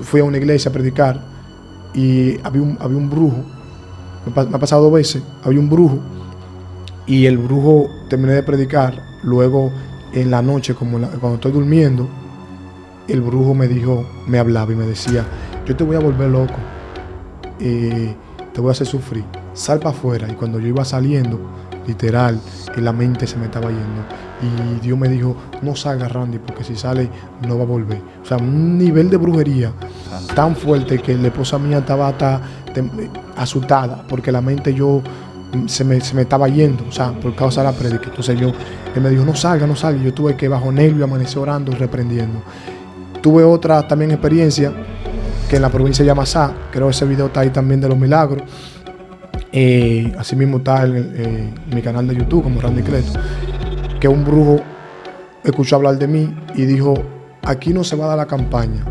fui a una iglesia a predicar y había un brujo. Me ha pasado 2 veces. Había un brujo y el brujo, terminé de predicar. Luego en la noche, cuando estoy durmiendo, el brujo me hablaba y me decía: yo te voy a volver loco, te voy a hacer sufrir, sal para afuera. Y cuando yo iba saliendo, literal, la mente se me estaba yendo. Y Dios me dijo: no salgas, Randy, porque si sale no va a volver. O sea, un nivel de brujería tan fuerte que la esposa mía estaba hasta asustada, porque la mente se me estaba yendo, o sea, por causa de la prédica. Entonces él me dijo: no salga, no salga. Yo tuve que, bajo nervio, amanecer orando y reprendiendo. Tuve otra también experiencia que en la provincia de Yamasá, creo que ese video está ahí también, de los milagros. Así mismo está en mi canal de YouTube como Randy Cleto, que un brujo escuchó hablar de mí y dijo: aquí no se va a dar la campaña.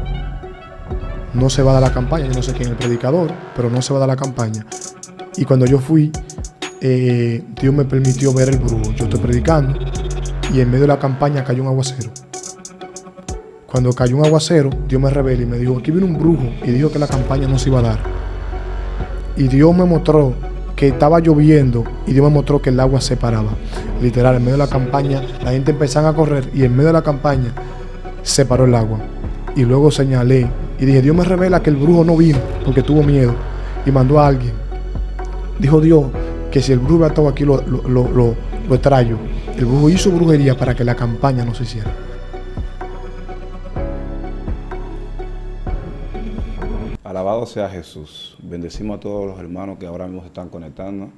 No se va a dar la campaña. Yo no sé quién es el predicador, pero no se va a dar la campaña. Y cuando yo fui, Dios me permitió ver el brujo. Yo estoy predicando y en medio de la campaña cayó un aguacero. Cuando cayó un aguacero, Dios me revela y me dijo: aquí viene un brujo y dijo que la campaña no se iba a dar. Y Dios me mostró que estaba lloviendo y Dios me mostró que el agua se paraba. Literal, en medio de la campaña, la gente empezaba a correr y en medio de la campaña se paró el agua. Y luego señalé y dije: Dios me revela que el brujo no vino porque tuvo miedo y mandó a alguien. Dijo Dios que si el brujo hubiera estado aquí, lo extrayo. El brujo hizo brujería para que la campaña no se hiciera. Alabado sea Jesús. Bendecimos a todos los hermanos que ahora mismo se están conectando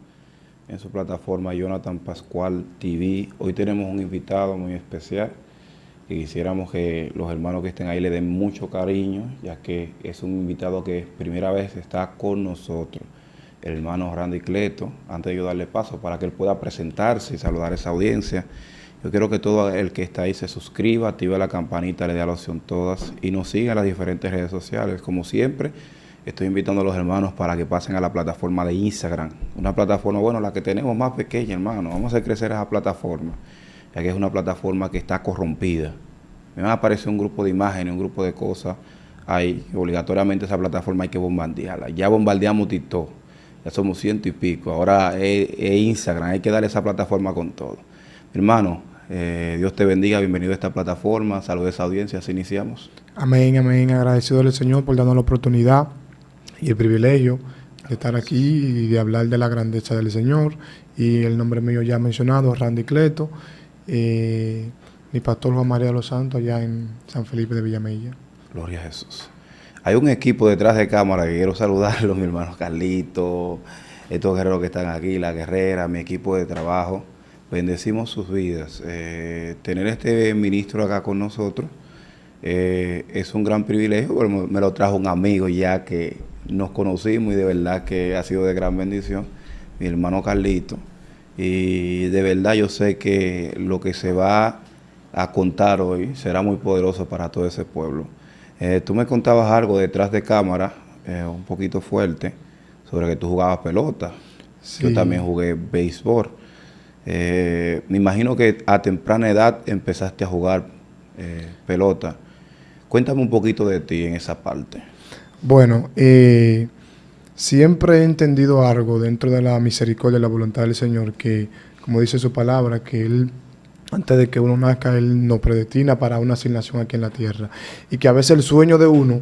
en su plataforma Jonathan Pascual TV. Hoy tenemos un invitado muy especial y quisiéramos que los hermanos que estén ahí le den mucho cariño, ya que es un invitado que primera vez está con nosotros, el hermano Randy Cleto. Antes de yo darle paso para que él pueda presentarse y saludar a esa audiencia, yo quiero que todo el que está ahí se suscriba, active la campanita, le dé a la opción todas y nos siga en las diferentes redes sociales. Como siempre, estoy invitando a los hermanos para que pasen a la plataforma de Instagram. Una plataforma, bueno, la que tenemos más pequeña, hermano. Vamos a hacer crecer esa plataforma, ya que es una plataforma que está corrompida. Me va a aparecer un grupo de imágenes, un grupo de cosas ahí. Obligatoriamente esa plataforma hay que bombardearla. Ya bombardeamos TikTok, ya somos 100 y pico. Ahora es Instagram, hay que darle esa plataforma con todo. Hermano, Dios te bendiga, bienvenido a esta plataforma, saludos a esa audiencia, así iniciamos. Amén, amén, agradecido al Señor por darnos la oportunidad y el privilegio de estar aquí y de hablar de la grandeza del Señor. Y el nombre mío ya mencionado, Randy Cleto, mi pastor Juan María de los Santos, allá en San Felipe de Villamella. Gloria a Jesús. Hay un equipo detrás de cámara que quiero saludarlos, mi hermano Carlito, estos guerreros que están aquí, la guerrera, mi equipo de trabajo. Bendecimos sus vidas. Tener este ministro acá con nosotros es un gran privilegio, pero me lo trajo un amigo ya que nos conocimos y de verdad que ha sido de gran bendición, mi hermano Carlito. Y de verdad yo sé que lo que se va a contar hoy será muy poderoso para todo ese pueblo. Tú me contabas algo detrás de cámara, un poquito fuerte, sobre que tú jugabas pelota. Sí. Yo también jugué béisbol. Me imagino que a temprana edad empezaste a jugar pelota. Cuéntame un poquito de ti en esa parte. Bueno, siempre he entendido algo dentro de la misericordia y la voluntad del Señor, que, como dice su palabra, que Él, antes de que uno nazca, Él nos predestina para una asignación aquí en la tierra. Y que a veces el sueño de uno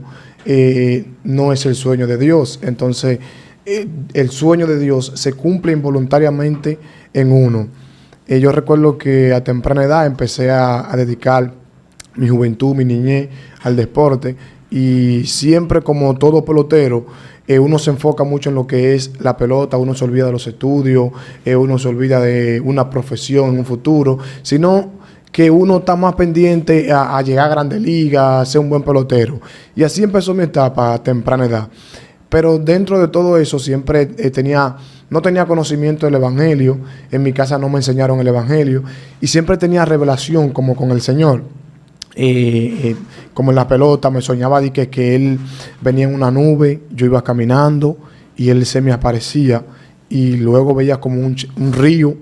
no es el sueño de Dios. Entonces, el sueño de Dios se cumple involuntariamente en uno. Yo recuerdo que a temprana edad empecé a dedicar mi juventud, mi niñez al deporte, y siempre, como todo pelotero, uno se enfoca mucho en lo que es la pelota, uno se olvida de los estudios, uno se olvida de una profesión en un futuro, sino que uno está más pendiente a llegar a Grandes Ligas, a ser un buen pelotero. Y así empezó mi etapa a temprana edad. Pero dentro de todo eso siempre no tenía conocimiento del Evangelio. En mi casa no me enseñaron el Evangelio. Y siempre tenía revelación como con el Señor. Como en la pelota, me soñaba de que Él venía en una nube, yo iba caminando y Él se me aparecía. Y luego veía como un río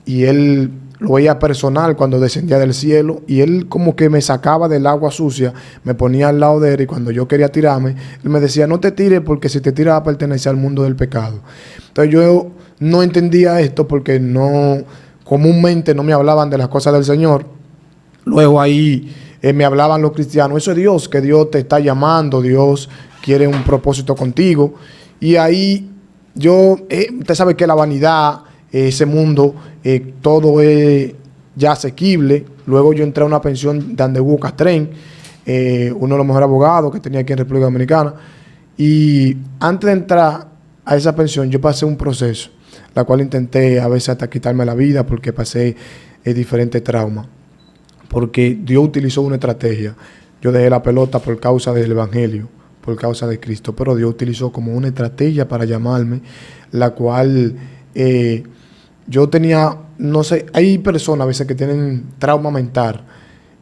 y Él lo veía personal cuando descendía del cielo y él como que me sacaba del agua sucia, me ponía al lado de él y cuando yo quería tirarme, él me decía, no te tires porque si te tiras va a pertenecer al mundo del pecado. Entonces yo no entendía esto porque no, comúnmente no me hablaban de las cosas del Señor. Luego ahí me hablaban los cristianos, eso es Dios, que Dios te está llamando, Dios quiere un propósito contigo. Y ahí yo, usted sabe que la vanidad, ese mundo, todo es ya asequible. Luego yo entré a una pensión de Andewú Castrén, uno de los mejores abogados que tenía aquí en República Dominicana. Y antes de entrar a esa pensión, yo pasé un proceso, la cual intenté a veces hasta quitarme la vida porque pasé diferentes traumas. Porque Dios utilizó una estrategia. Yo dejé la pelota por causa del Evangelio, por causa de Cristo, pero Dios utilizó como una estrategia para llamarme, la cual yo tenía, no sé, hay personas a veces que tienen trauma mental.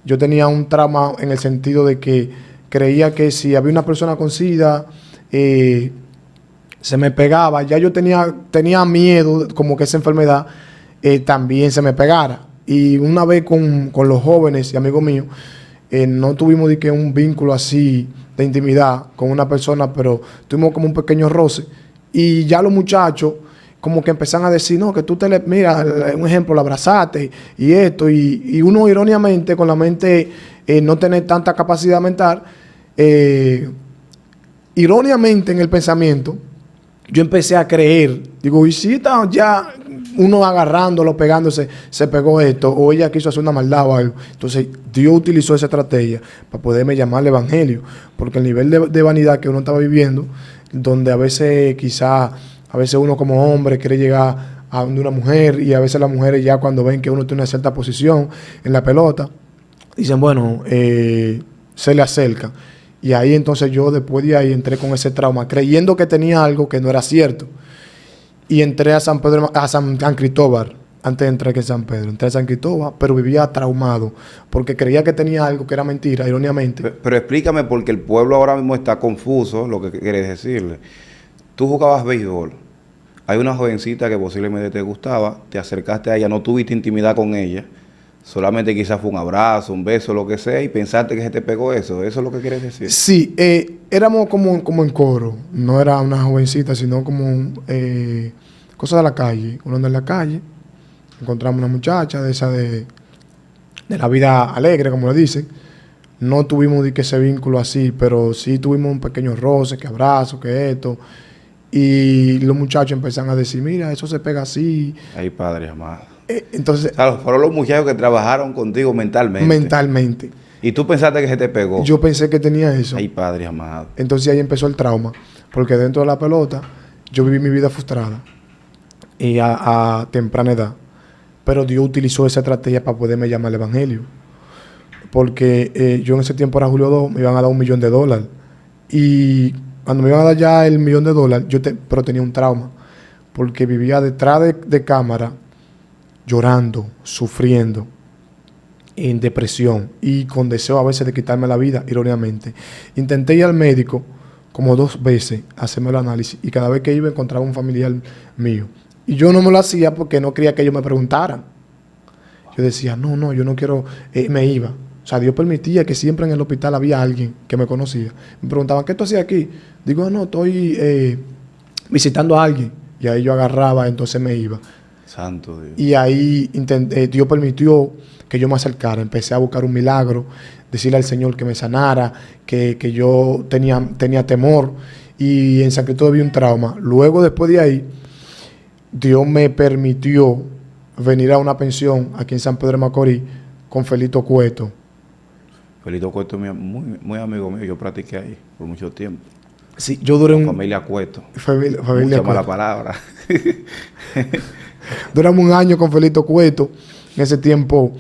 Yo tenía un trauma en el sentido de que creía que si había una persona con SIDA, se me pegaba. Ya yo tenía miedo como que esa enfermedad también se me pegara. Y una vez con los jóvenes y amigos míos, no tuvimos de que un vínculo así de intimidad con una persona, pero tuvimos como un pequeño roce. Y ya los muchachos como que empezaron a decir, no, que tú mira, un ejemplo, la abrazaste y esto. Y uno irónicamente, con la mente no tener tanta capacidad mental, irónicamente en el pensamiento, yo empecé a creer. Digo, y si está ya uno agarrándolo, pegándose, se pegó esto, o ella quiso hacer una maldad o algo. Entonces, Dios utilizó esa estrategia para poderme llamar al Evangelio, porque el nivel de vanidad que uno estaba viviendo, donde a veces a veces uno como hombre quiere llegar a una mujer, y a veces las mujeres ya cuando ven que uno tiene una cierta posición en la pelota, dicen, bueno, se le acerca. Y ahí entonces yo después de ahí entré con ese trauma, creyendo que tenía algo que no era cierto. Y entré a San Cristóbal, antes de entrar aquí en San Pedro. Entré a San Cristóbal, pero vivía traumado, porque creía que tenía algo que era mentira, irónicamente. Pero explícame, porque el pueblo ahora mismo está confuso, lo que quieres decirle. Tú jugabas béisbol, hay una jovencita que posiblemente te gustaba, te acercaste a ella, no tuviste intimidad con ella, solamente quizás fue un abrazo, un beso, lo que sea, y pensaste que se te pegó eso. ¿Eso es lo que quieres decir? Sí, éramos como en coro. No era una jovencita, sino como cosas de la calle. Uno anda en la calle, encontramos una muchacha de esa de la vida alegre, como le dicen. No tuvimos de que ese vínculo así, pero sí tuvimos un pequeño roce, que abrazo, que esto. Y los muchachos empezaron a decir, mira, eso se pega así. Ay, Padre amado. Entonces, O sea, fueron los muchachos que trabajaron contigo mentalmente. Mentalmente. Y tú pensaste que se te pegó. Yo pensé que tenía eso. Ay, Padre amado. Entonces ahí empezó el trauma, porque dentro de la pelota yo viví mi vida frustrada y a temprana edad. Pero Dios utilizó esa estrategia para poderme llamar al Evangelio. Porque yo en ese tiempo era Julio 2, me iban a dar $1 millón. Y cuando me iban a dar ya el $1 millón, pero tenía un trauma. Porque vivía detrás de cámara, llorando, sufriendo, en depresión y con deseo a veces de quitarme la vida, irónicamente. Intenté ir al médico como 2 veces a hacerme el análisis y cada vez que iba encontraba un familiar mío. Y yo no me lo hacía porque no quería que ellos me preguntaran. Yo decía, no, yo no quiero, me iba. O sea, Dios permitía que siempre en el hospital había alguien que me conocía. Me preguntaban, ¿qué tú hacías aquí? Digo, no, estoy visitando a alguien. Y ahí yo agarraba, entonces me iba. Santo Dios. Y ahí Dios permitió que yo me acercara. Empecé a buscar un milagro, decirle al Señor que me sanara, que yo tenía temor. Y en San Cristóbal vi un trauma. Luego, después de ahí, Dios me permitió venir a una pensión aquí en San Pedro de Macorís con Felito Cueto. Felito Cueto es muy amigo mío. Yo practiqué ahí por mucho tiempo. Sí, yo duré familia Cueto. Familia Mucha Cueto. mala palabra. Duramos 1 año con Felito Cueto. En ese tiempo,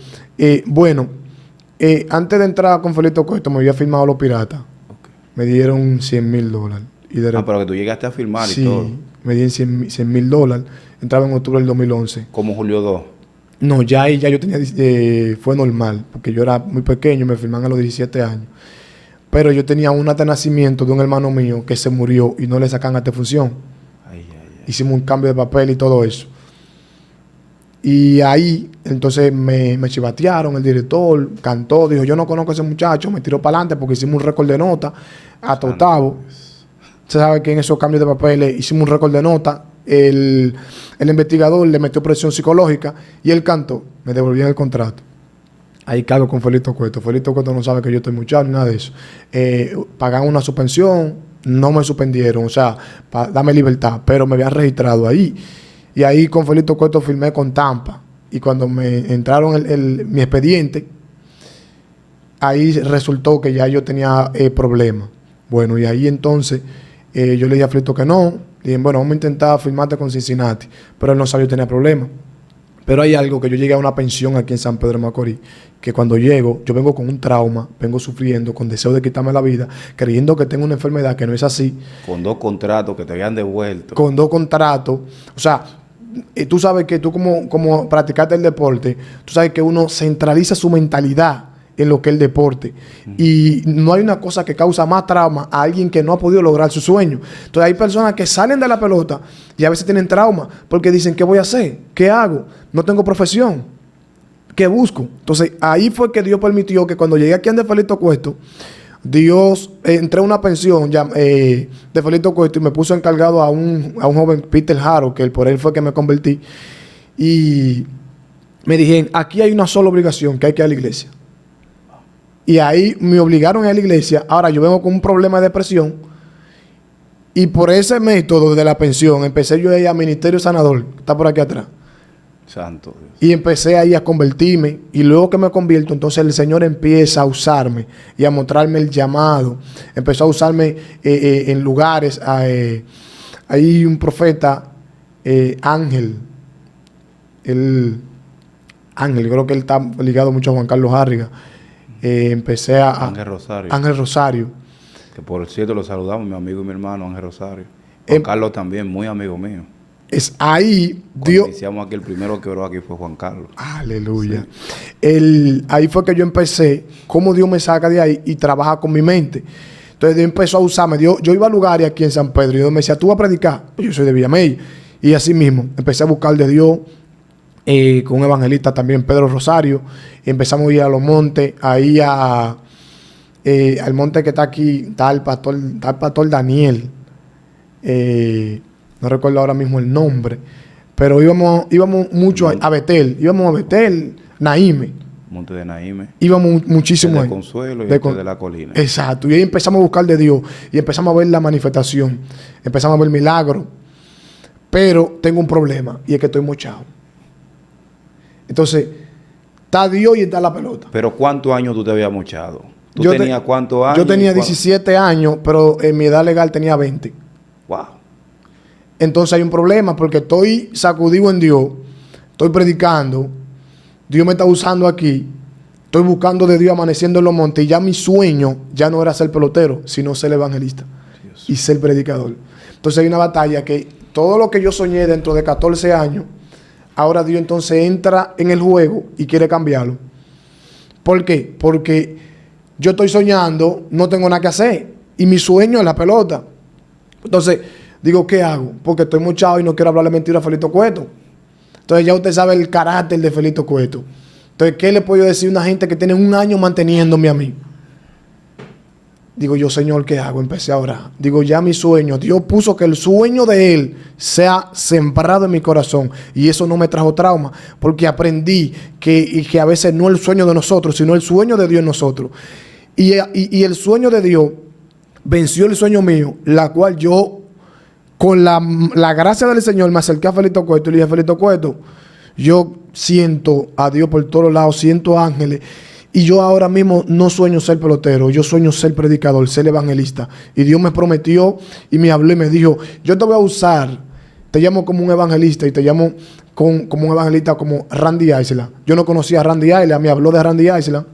antes de entrar con Felito Cueto me había firmado Los Piratas. Okay. Me dieron $100,000. Pero que tú llegaste a firmar sí, y todo. Me dieron $100,000. Entraba en octubre del 2011. Como Julio 2. No, ya yo tenía, fue normal, porque yo era muy pequeño, me firman a los 17 años. Pero yo tenía un acta de nacimiento de un hermano mío que se murió y no le sacan acta de función. Hicimos un cambio de papel y todo eso. Y ahí, entonces me chivatearon, el director cantó, dijo, yo no conozco a ese muchacho, me tiró para adelante porque hicimos un récord de nota hasta octavo. Se sabe que en esos cambios de papeles hicimos un récord de nota. El investigador le metió presión psicológica y él cantó. Me devolvieron el contrato. Ahí cargo con Felito Cueto. Felito Cueto no sabe que yo estoy muchacho ni nada de eso. Pagan una suspensión, no me suspendieron, o sea, dame libertad, pero me habían registrado ahí. Y ahí con Felito Cueto firmé con Tampa. Y cuando me entraron mi expediente, ahí resultó que ya yo tenía problemas. Bueno, y ahí entonces yo le dije a Felito que no. Dije, bueno, vamos a intentar firmarte con Cincinnati. Pero él no sabía que tenía problemas. Pero hay algo que yo llegué a una pensión aquí en San Pedro de Macorís, que cuando llego, yo vengo con un trauma, vengo sufriendo, con deseo de quitarme la vida, creyendo que tengo una enfermedad que no es así. Con 2 contratos que te habían devuelto. Con 2 contratos. O sea, tú sabes que tú como practicaste el deporte, tú sabes que uno centraliza su mentalidad en lo que es el deporte. Y no hay una cosa que causa más trauma a alguien que no ha podido lograr su sueño. Entonces hay personas que salen de la pelota y a veces tienen trauma porque dicen, ¿qué voy a hacer? ¿Qué hago? No tengo profesión. ¿Qué busco? Entonces ahí fue que Dios permitió que cuando llegué aquí a Felito Cueto, Dios, entré a una pensión de Felito Cueto y me puso encargado a un joven Peter Haro, que por él fue que me convertí. Y me dijeron, aquí hay una sola obligación, que hay que ir a la iglesia. Y ahí me obligaron a ir a la iglesia. Ahora yo vengo con un problema de depresión. Y por ese método de la pensión, empecé yo a ir al Ministerio Sanador, que está por aquí atrás. Santo Dios. Y empecé ahí a convertirme. Y luego que me convierto, entonces el Señor empieza a usarme y a mostrarme el llamado. Empezó a usarme en lugares. Hay un profeta, Ángel. Ángel, creo que él está ligado mucho a Juan Carlos Harriga. Empecé a... Ángel Rosario. Ángel Rosario. Que por cierto lo saludamos, mi amigo y mi hermano Ángel Rosario. Juan Carlos también, muy amigo mío. Es ahí Cuando Dios... iniciamos aquí, el primero que oró aquí fue Juan Carlos. Aleluya. Sí. Ahí fue que yo empecé, cómo Dios me saca de ahí y trabaja con mi mente. Entonces Dios empezó a usarme. Yo iba a lugares aquí en San Pedro y Dios me decía, ¿tú vas a predicar? Yo soy de Villamey. Y así mismo, empecé a buscar de Dios. Con un evangelista también, Pedro Rosario. Empezamos a ir a los montes, ahí al monte que está aquí, está el pastor Daniel. No recuerdo ahora mismo el nombre, pero íbamos mucho a Betel, Naíme. Monte de Naíme. Íbamos muchísimo de Consuelo y de la Colina. Exacto, y ahí empezamos a buscar de Dios y empezamos a ver la manifestación, empezamos a ver milagros, pero tengo un problema y es que estoy mochado. Entonces, está Dios y está la pelota. Pero ¿cuántos años tú te habías mochado? ¿Tú tenías cuántos años? Yo tenía 17 años, pero en mi edad legal tenía 20. Wow. Entonces hay un problema porque estoy sacudido en Dios, estoy predicando, Dios me está usando aquí, estoy buscando de Dios, amaneciendo en los montes, y ya mi sueño ya no era ser pelotero, sino ser evangelista y ser predicador. Entonces hay una batalla que todo lo que yo soñé dentro de 14 años, ahora Dios entonces entra en el juego y quiere cambiarlo. ¿Por qué? Porque yo estoy soñando, no tengo nada que hacer. Y mi sueño es la pelota. Entonces, digo, ¿qué hago? Porque estoy mochado y no quiero hablarle mentira a Felito Cueto. Entonces ya usted sabe el carácter de Felito Cueto. Entonces, ¿qué le puedo decir a una gente que tiene un año manteniéndome a mí? Digo yo, Señor, ¿qué hago? Empecé a orar. Digo, ya mi sueño, Dios puso que el sueño de Él sea sembrado en mi corazón. Y eso no me trajo trauma, porque aprendí que a veces no el sueño de nosotros, sino el sueño de Dios en nosotros. Y el sueño de Dios venció el sueño mío, la cual yo, con la gracia del Señor, me acerqué a Felito Cueto y le dije, Felito Cueto, yo siento a Dios por todos lados, siento ángeles. Y yo ahora mismo no sueño ser pelotero, yo sueño ser predicador, ser evangelista. Y Dios me prometió y me habló y me dijo, yo te voy a usar, te llamo como un evangelista y te llamo como un evangelista como Randy Isla. Yo no conocía a Randy Isla, me habló de Randy Isla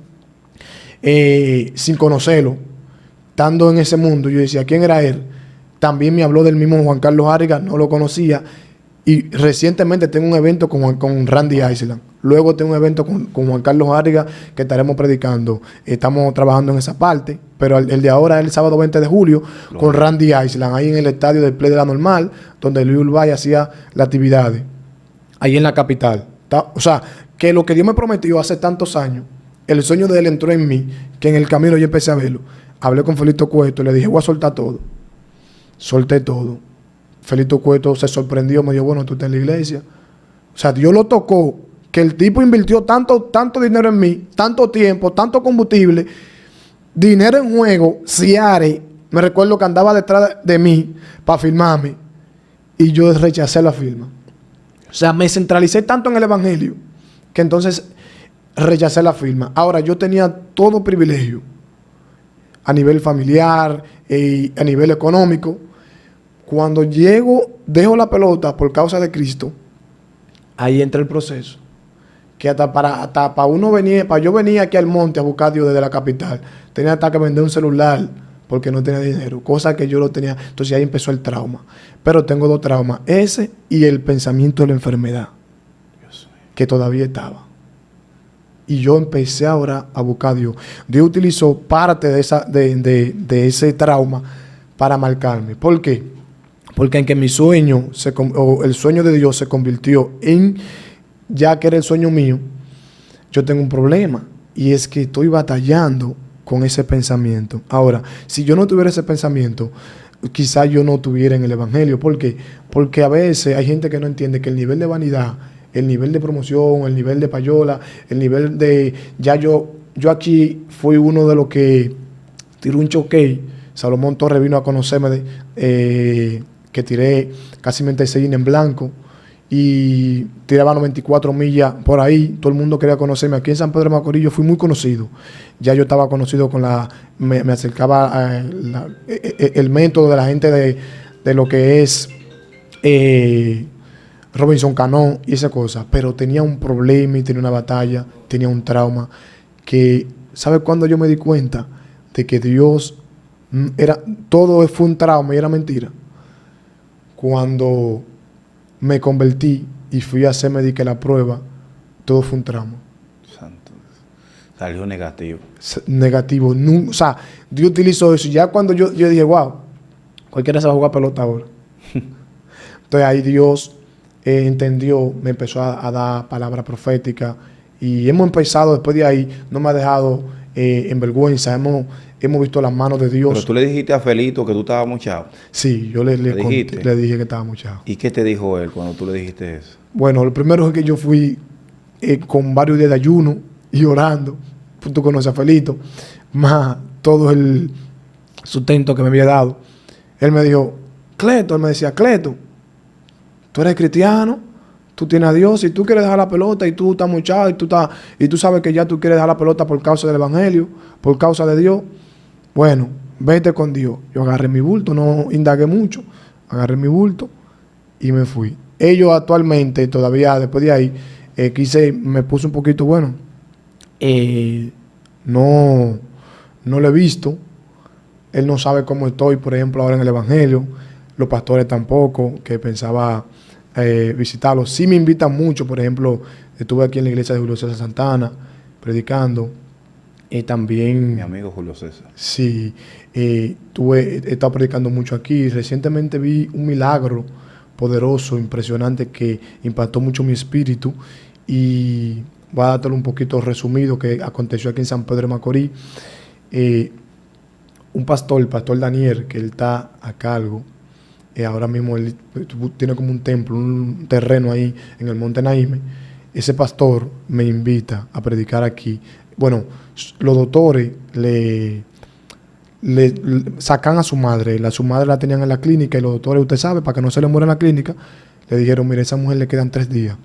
sin conocerlo. Estando en ese mundo, yo decía, ¿quién era él? También me habló del mismo Juan Carlos Harriga, no lo conocía. Y recientemente tengo un evento con Randy Island. Luego tengo un evento con Juan Carlos Harriga que estaremos predicando. Estamos trabajando en esa parte. Pero el de ahora es el sábado 20 de julio con Randy Island. Ahí en el estadio del Play de la Normal, donde Luis Urbay hacía las actividades. Ahí en la capital. O sea, que lo que Dios me prometió hace tantos años, el sueño de Él entró en mí, que en el camino yo empecé a verlo. Hablé con Felito Cueto y le dije, voy a soltar todo. Solté todo. Felito Cueto se sorprendió, me dijo, bueno, tú estás en la iglesia. O sea, Dios lo tocó, que el tipo invirtió tanto dinero en mí, tanto tiempo, tanto combustible, dinero en juego, Ciare. Me recuerdo que andaba detrás de mí para firmarme y yo rechacé la firma. O sea, me centralicé tanto en el evangelio que entonces rechacé la firma. Ahora, yo tenía todo privilegio a nivel familiar y a nivel económico. Cuando llego, dejo la pelota por causa de Cristo, ahí entra el proceso. Que hasta para uno venir, para yo venir aquí al monte a buscar a Dios desde la capital, tenía hasta que vender un celular porque no tenía dinero, cosa que yo lo tenía. Entonces ahí empezó el trauma. Pero tengo dos traumas, ese y el pensamiento de la enfermedad, que todavía estaba. Y yo empecé ahora a buscar a Dios. Dios utilizó parte de ese trauma para marcarme. ¿Por qué? Porque en que mi sueño, o el sueño de Dios se convirtió en, ya que era el sueño mío, yo tengo un problema. Y es que estoy batallando con ese pensamiento. Ahora, si yo no tuviera ese pensamiento, quizás yo no estuviera en el evangelio. ¿Por qué? Porque a veces hay gente que no entiende que el nivel de vanidad, el nivel de promoción, el nivel de payola, el nivel de... Ya yo aquí fui uno de los que tiró un choque. Salomón Torres vino a conocerme que tiré casi 96 en blanco y tiraba 94 millas por ahí. Todo el mundo quería conocerme. Aquí en San Pedro de Macorís yo fui muy conocido. Ya yo estaba conocido con me acercaba el método de la gente de lo que es Robinson Cano y esa cosa. Pero tenía un problema y tenía una batalla, tenía un trauma que, ¿sabe cuándo yo me di cuenta de que Dios todo fue un trauma y era mentira? Cuando me convertí y fui a hacerme la prueba, todo fue un trauma. Santo. Salió negativo. Negativo. O sea, Dios utilizó eso. Ya cuando yo dije, wow, cualquiera se va a jugar pelota ahora. Entonces ahí Dios entendió, me empezó a dar palabra profética y hemos empezado después de ahí, no me ha dejado en vergüenza, hemos visto las manos de Dios. Pero tú le dijiste a Felito que tú estabas muchado. Sí, yo le dije que estaba muchado. ¿Y qué te dijo él cuando tú le dijiste eso? Bueno, lo primero es que yo fui con varios días de ayuno y orando. Tú conoces a Felito, más todo el sustento que me había dado. Él me dijo, Cleto, él me decía, Cleto, tú eres cristiano, tú tienes a Dios, si tú quieres dejar la pelota y tú estás muchado y tú sabes que ya tú quieres dejar la pelota por causa del evangelio, por causa de Dios, bueno, vete con Dios. Yo agarré mi bulto, no indagué mucho, agarré mi bulto y me fui. Ellos actualmente, todavía después de ahí, me puse un poquito, bueno, no lo he visto. Él no sabe cómo estoy, por ejemplo, ahora en el evangelio. Los pastores tampoco, que pensaba visitarlos. Sí me invitan mucho, por ejemplo, estuve aquí en la iglesia de Julio César Santana, predicando. También... Mi amigo Julio César. Sí, he estado predicando mucho aquí. Recientemente vi un milagro poderoso, impresionante, que impactó mucho mi espíritu. Y voy a dártelo un poquito resumido, que aconteció aquí en San Pedro de Macorís. Un pastor, el pastor Daniel, que él está a cargo, ahora mismo él tiene como un templo, un terreno ahí en el Monte Naime. Ese pastor me invita a predicar aquí. Bueno, los doctores le sacan a su madre. Su madre la tenían en la clínica y los doctores, usted sabe, para que no se le muera en la clínica, le dijeron, mire, a esa mujer le quedan 3 días.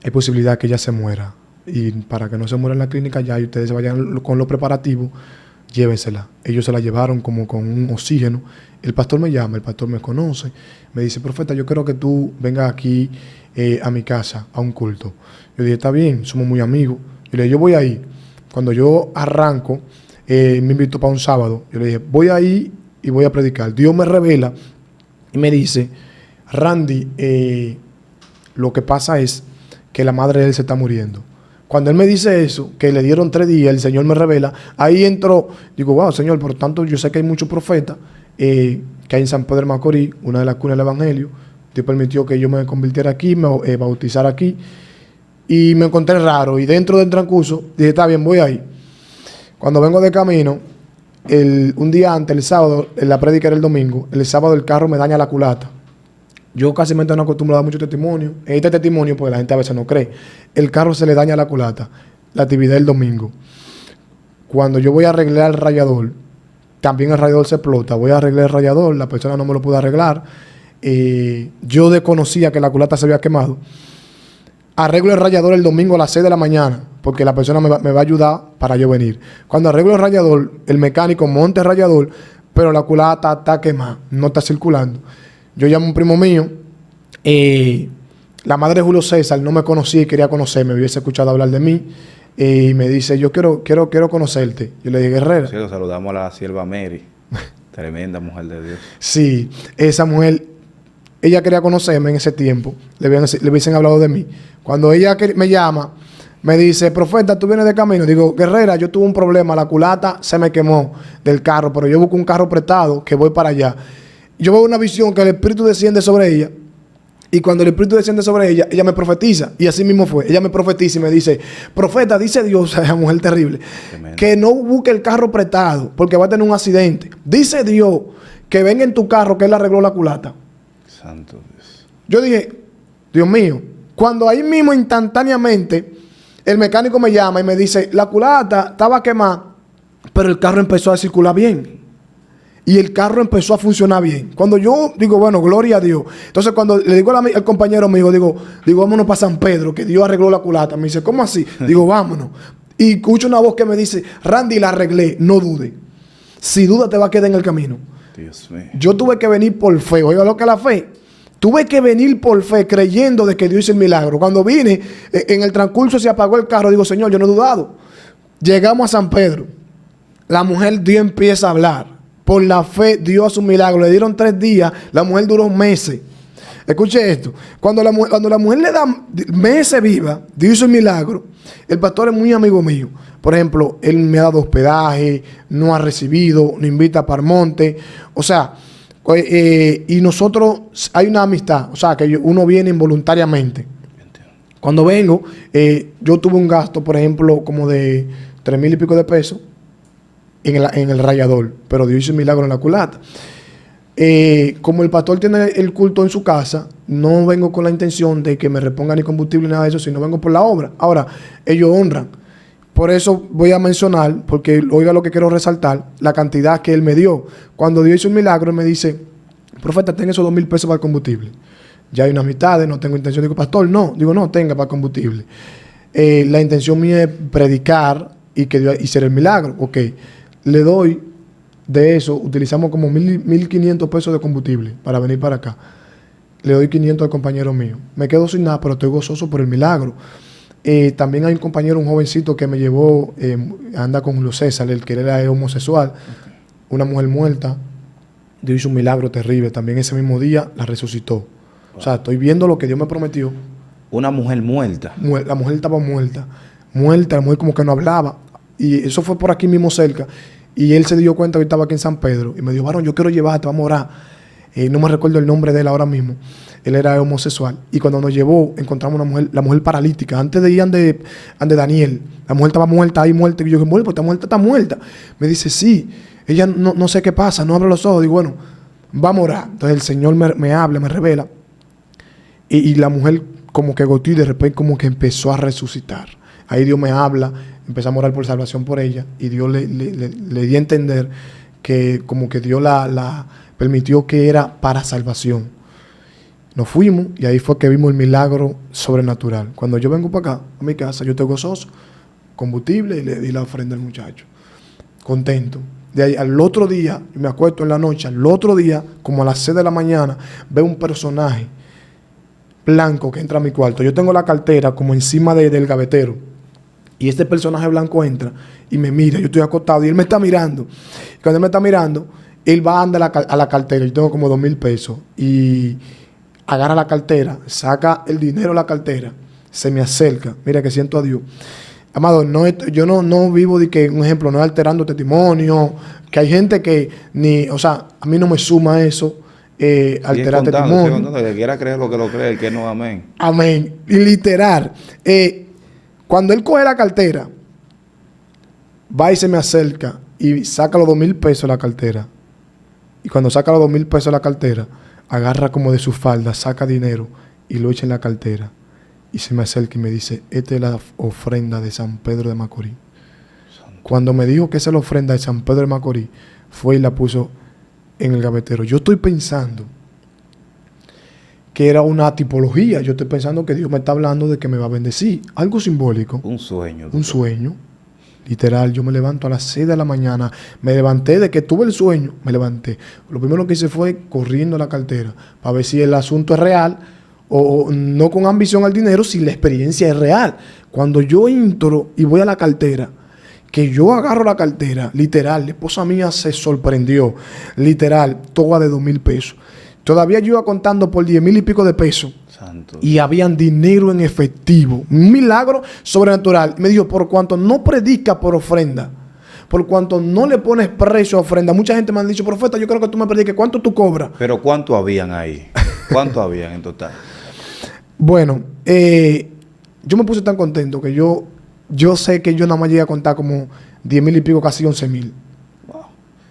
Hay posibilidad que ella se muera. Y para que no se muera en la clínica ya y ustedes se vayan con los preparativos, llévensela. Ellos se la llevaron como con un oxígeno. El pastor me llama, el pastor me conoce. Me dice, profeta, yo quiero que tú vengas aquí a mi casa, a un culto. Yo dije, está bien, somos muy amigos. Yo le dije, yo voy ahí. Cuando yo arranco, me invitó para un sábado. Yo le dije, voy ahí y voy a predicar. Dios me revela y me dice, Randy, lo que pasa es que la madre de él se está muriendo. Cuando él me dice eso, que le dieron 3 días, el Señor me revela, ahí entró, digo, wow, Señor, por tanto yo sé que hay muchos profetas que hay en San Pedro de Macorís, una de las cunas del Evangelio. Dios permitió que yo me convirtiera aquí, me bautizara aquí. y me encontré raro. Y dentro del transcurso dije, está bien, voy ahí. Cuando vengo de camino, un día antes, el sábado, la prédica era el domingo, el sábado el carro me daña la culata. Yo casi no acostumbro a dar mucho testimonio. Este testimonio, pues la gente a veces no cree. El carro se le daña la culata, la actividad del domingo. Cuando yo voy a arreglar el radiador, también el radiador se explota. Voy a arreglar el radiador, la persona no me lo pudo arreglar. Yo desconocía que la culata se había quemado. Arreglo el radiador el domingo a las 6 de la mañana, porque la persona me va a ayudar para yo venir. Cuando arreglo el radiador, el mecánico monta el radiador, pero la culata está quemada, no está circulando. Yo llamo a un primo mío, la madre de Julio César no me conocía y quería conocerme, hubiese escuchado hablar de mí, y me dice, yo quiero conocerte. Yo le dije, Guerrera. Sí, saludamos a la sierva Mary, tremenda mujer de Dios. Sí, esa mujer, ella quería conocerme en ese tiempo, le hubiesen hablado de mí. Cuando ella me llama, me dice, profeta, ¿tú vienes de camino? Digo, Guerrera, yo tuve un problema, la culata se me quemó del carro, pero yo busco un carro prestado que voy para allá. Yo veo una visión que el Espíritu desciende sobre ella, y cuando el Espíritu desciende sobre ella, ella me profetiza, y así mismo fue. Ella me profetiza y me dice, profeta, dice Dios, esa mujer terrible, tremendo, que no busque el carro prestado, porque va a tener un accidente. Dice Dios que venga en tu carro, que él arregló la culata. Santo Dios. Yo dije, Dios mío, cuando ahí mismo instantáneamente el mecánico me llama y me dice, la culata estaba quemada, pero el carro empezó a circular bien. Y el carro empezó a funcionar bien. Cuando yo digo, bueno, gloria a Dios. Entonces cuando le digo al compañero mío, digo, vámonos para San Pedro, que Dios arregló la culata. Me dice, ¿cómo así? Digo, vámonos. Y escucho una voz que me dice, Randy, la arreglé, no dude. Si duda te va a quedar en el camino. Dios mío. Yo tuve que venir por fe. Oiga lo que es la fe. Tuve que venir por fe creyendo de que Dios hizo el milagro. Cuando vine, en el transcurso se apagó el carro. Digo, Señor, yo no he dudado. Llegamos a San Pedro. La mujer Dios empieza a hablar. Por la fe Dios hace un milagro. Le dieron 3 días. La mujer duró meses. Escuche esto. Cuando la mujer le da meses viva, Dios hizo el milagro. El pastor es muy amigo mío. Por ejemplo, él me ha dado hospedaje, no ha recibido, nos invita para el monte. O sea, y nosotros hay una amistad. O sea, que uno viene involuntariamente. Cuando vengo, yo tuve un gasto, por ejemplo, como de 3,000 y pico de pesos en el radiador. Pero Dios hizo un milagro en la culata. Como el pastor tiene el culto en su casa, no vengo con la intención de que me reponga ni combustible ni nada de eso, sino vengo por la obra. Ahora, ellos honran. Por eso voy a mencionar, porque oiga lo que quiero resaltar, la cantidad que él me dio. Cuando Dios hizo un milagro, él me dice, profeta, ten esos 2,000 pesos para el combustible. Ya hay unas mitades, no tengo intención. Digo, pastor, no. Digo, no, tenga para el combustible. La intención mía es predicar y que Dios hiciera el milagro. Ok, le doy de eso, utilizamos como 1,500 pesos de combustible para venir para acá. Le doy 500 al compañero mío. Me quedo sin nada, pero estoy gozoso por el milagro. También hay un compañero, un jovencito que me llevó, anda con Julio César, el que era homosexual, okay. Una mujer muerta. Dios hizo un milagro terrible. También ese mismo día la resucitó. Wow. O sea, estoy viendo lo que Dios me prometió. Una mujer muerta. La mujer estaba muerta. Muerta, la mujer como que no hablaba. Y eso fue por aquí mismo cerca. Y él se dio cuenta que estaba aquí en San Pedro. Y me dijo, varón, yo quiero llevarte, vamos a orar. No me recuerdo el nombre de él ahora mismo. Él era homosexual. Y cuando nos llevó, encontramos una mujer, la mujer paralítica. Antes de ir ande Daniel, la mujer estaba muerta, ahí muerta. Y yo dije, bueno, pues está muerta. Me dice, sí. Ella no sé qué pasa, no abre los ojos. Digo, bueno, vamos a orar. Entonces el Señor me habla, me revela. Y la mujer como que goteó y de repente como que empezó a resucitar. Ahí Dios me habla, empezamos a orar por salvación por ella. Y Dios le dio a entender que como que Dios la permitió que era para salvación. Nos fuimos y ahí fue que vimos el milagro sobrenatural. Cuando yo vengo para acá, a mi casa, yo estoy gozoso, combustible y le di la ofrenda al muchacho. Contento. De ahí al otro día, me acuesto en la noche, al otro día, como a las 6 de la mañana, veo un personaje blanco que entra a mi cuarto. Yo tengo la cartera como encima del gavetero. Y este personaje blanco entra y me mira. Yo estoy acostado y él me está mirando. Y cuando él me está mirando, él va a andar a la cartera. Yo tengo como 2,000 pesos. Y agarra la cartera, saca el dinero de la cartera, se me acerca. Mira que siento a Dios. Amado, yo no vivo de que, un ejemplo, no alterando testimonio, que hay gente que o sea, a mí no me suma eso. alterar Sigue testimonio. contando, el que quiera creer lo que lo cree, el que no, amén. Amén. Y literal. Cuando él coge la cartera, va y se me acerca y saca los 2,000 pesos de la cartera. Y cuando saca los 2,000 pesos de la cartera, agarra como de su falda, saca dinero y lo echa en la cartera. Y se me acerca y me dice, esta es la ofrenda de San Pedro de Macorís. Cuando me dijo que esa es la ofrenda de San Pedro de Macorís, fue y la puso en el gavetero. Yo estoy pensando que era una tipología. Yo estoy pensando que Dios me está hablando de que me va a bendecir. Algo simbólico. Un sueño. Un sueño. Literal, yo me levanto a las 6 de la mañana. Me levanté de que tuve el sueño. Me levanté. Lo primero que hice fue corriendo a la cartera para ver si el asunto es real o no con ambición al dinero, si la experiencia es real. Cuando yo entro y voy a la cartera, que yo agarro la cartera, literal, la esposa mía se sorprendió. Literal, toda de 2,000 pesos. Todavía yo iba contando por 10,000 y pico de pesos. Santo. Y habían dinero en efectivo. Un milagro sobrenatural. Me dijo, por cuanto no predica por ofrenda, por cuanto no le pones precio a ofrenda. Mucha gente me ha dicho, profeta, yo creo que tú me prediques. ¿Cuánto tú cobras? Pero ¿cuánto habían ahí? ¿Cuánto habían en total? Bueno, yo me puse tan contento que yo sé que yo nada más llegué a contar como 10,000 y pico, casi 11,000. Wow.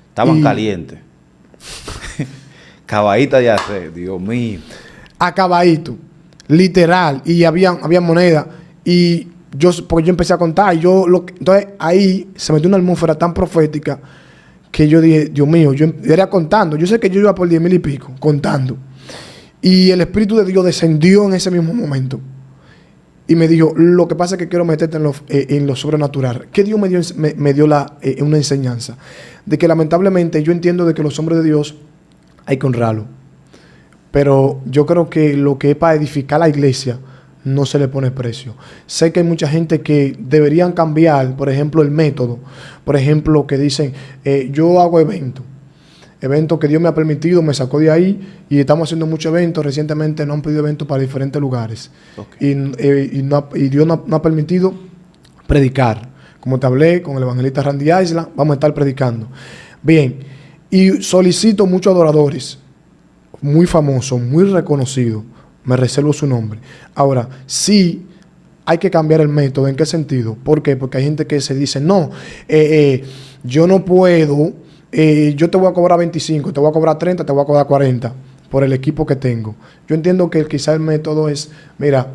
Estaban calientes. Caballita de hacer, Dios mío. Acabadito, literal, y había moneda. Y porque yo empecé a contar, entonces ahí se metió una atmósfera tan profética que yo dije, Dios mío, yo era contando. Yo sé que yo iba por 10,000 y pico, contando. Y el Espíritu de Dios descendió en ese mismo momento. Y me dijo, lo que pasa es que quiero meterte en lo sobrenatural. Que Dios me dio una enseñanza. De que lamentablemente yo entiendo de que los hombres de Dios hay que honrarlo. Pero yo creo que lo que es para edificar la iglesia no se le pone precio. Sé que hay mucha gente que deberían cambiar, por ejemplo, el método. Por ejemplo, que dicen, yo hago eventos que Dios me ha permitido, me sacó de ahí y estamos haciendo muchos eventos. Recientemente nos han pedido eventos para diferentes lugares. Okay. Y Dios no ha permitido predicar. Como te hablé con el evangelista Randy Isla, vamos a estar predicando. Bien, y solicito muchos adoradores, muy famosos, muy reconocidos. Me reservo su nombre. Ahora, sí hay que cambiar el método. ¿En qué sentido? ¿Por qué? Porque hay gente que se dice, no, yo no puedo, yo te voy a cobrar 25, te voy a cobrar 30, te voy a cobrar 40 por el equipo que tengo. Yo entiendo que quizá el método es, mira,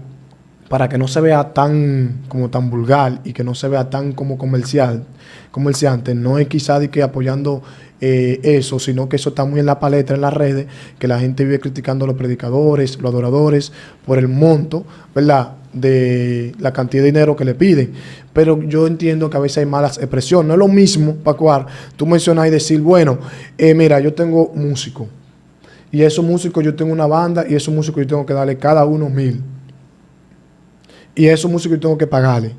para que no se vea tan vulgar y que no se vea tan como comerciante, no es quizá de que apoyando eso, sino que eso está muy en la palestra, en las redes, que la gente vive criticando a los predicadores, los adoradores, por el monto, ¿verdad?, de la cantidad de dinero que le piden. Pero yo entiendo que a veces hay malas expresiones. No es lo mismo, Pacuar, tú mencionas y decir, bueno, mira, yo tengo músicos, y esos músicos yo tengo una banda, y esos músicos yo tengo que darle cada uno 1,000. Y a esos músicos yo tengo que pagarle.